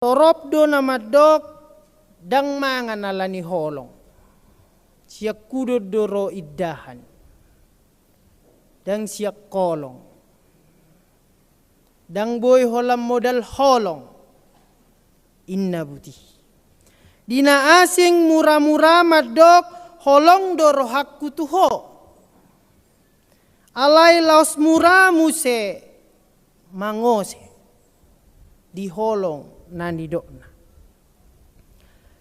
Torop do na madok dang mangan alani holong. Siya kudo doro iddahan. Dang siya kolong. Dang boy holam modal holong. Inna buti. Dina asing mura-mura madok holong doro hakku tuho. Alai laos mura muse mangose. Di holong nani dokna.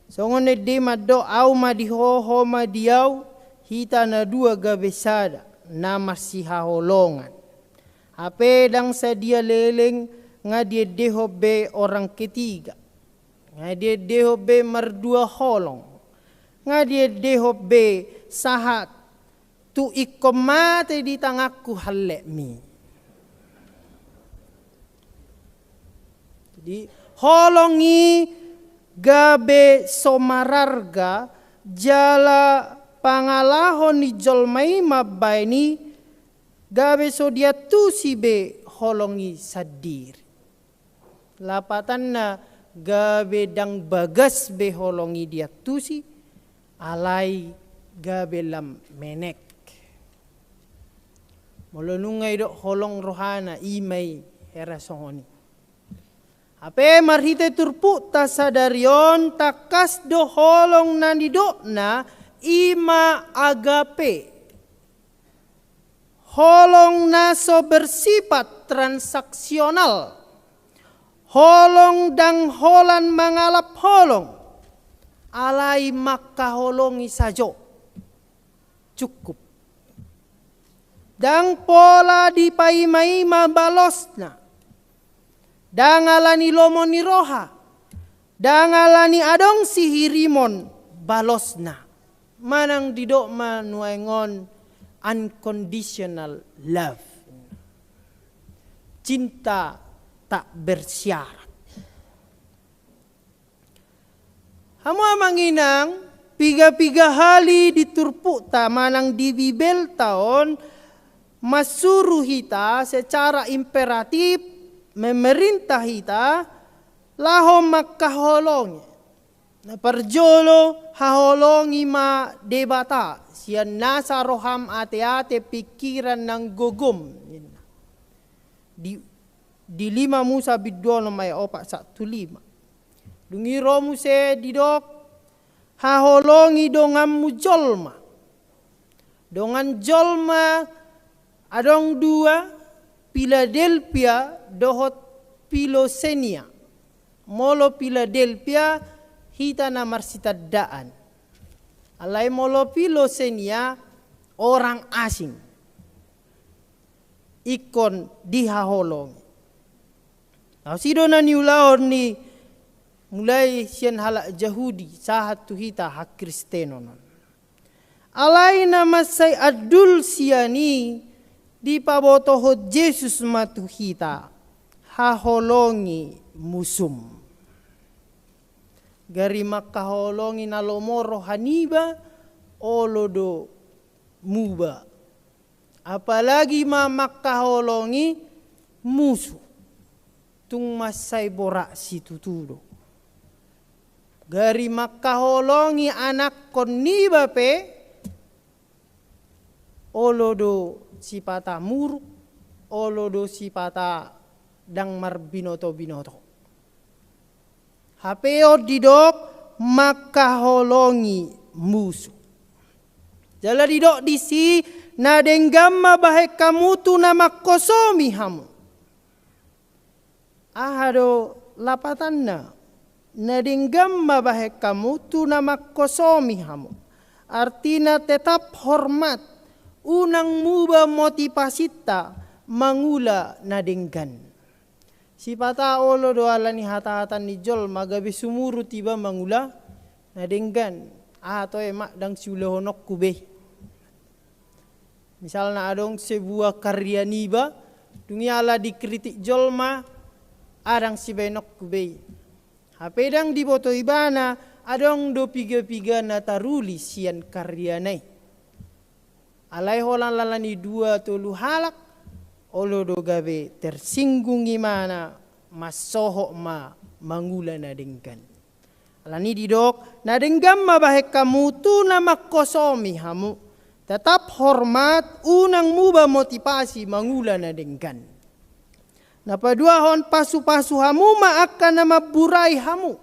So ngone de maddo au madiho madiau hita na dua gabesada na masih holongan. Ape dang sadia leleng ngadia dehobe orang ketiga. Ngadia dehobe merdua holong. Ngadia dehobe sahat tu ikomate di tangakku halle mi. Jadi holongi gabe somararga jala pangalahon ni jolmai mabaini gabe so dia tu si be holongi sadir. Lapatan na gabe dang bagas be holongi dia tu si alai gabe lam menek. Molonungay do holong rohana imay era songoni. Ape marhite turpu tasadarion takas do holong nandido na ima agape. Holong naso bersifat transaksional. Holong dang holan mangalap holong. Alai maka holongi sajo. Cukup. Dang pola di paimai mabalosna. Dangalani lomoni roha. Dangalani adong sihirimon balosna. Manang didok manuengon unconditional love. Cinta tak bersyarat. Hamu manginang piga-piga hali diturpu ta manang di bibel tahun masuruh hita secara imperatif memerintah hita laho makaholong na parjolo haholongi ma debata sian nasa roham ate-ate pikiran ng gogom di 5 Musa bidolo may 4:1 dungiro mo se didok haholongi dongan mu jolma dongan jolma adong 2 Philadelphia dohot Pilosenia. Molo Philadelphia hita na marsitadaan. Alai molo Pilosenia orang asing. Ikon dihaholong. Nah, sido na niulaon ni mulai sian halak Yahudi sahat tu hita hak Kristeno non. Alai nama say adul siani di pabotohot Jesus matuhita haholongi musum. Gari makaholongi na lomoro haniba olodo muba. Apalagi makaholongi musuh. Tung masay borak si tutudo. Gari makaholongi anak koniba pe olodo sipata muruk, olodo sipata dang marbinoto-binoto. Hapeo didok makaholongi musuh. Jala didok disi na denggama bahe kamu tu nama kosomi hamu. Ahado lapatanna na denggama bahe kamu tu nama kosomi hamu. Artina tetap hormat. Unang muba motivasita mangula nadenggan. Sipata olo doala ni hata-hatan ni jol magabi sumuru tiba mangula nadenggan. Ato emak dang siulahonok kube. Misalnya adong sebuah karya niba dungiala dikritik jolma adang si benok kube. Hapedang diboto ibana adong do piga-piga nataruli sian karya nai. Alai holan lalani 2 tolu halak olo do gabe tersinggung gimana masoho ma mangula na denggan. Alani didok na denggam mabahek kamu tu nama kosomi hamu. Tetap hormat unang muba motivasi mangula na denggan. Napadua hon pasu-pasu hamu ma akan nama burai hamu.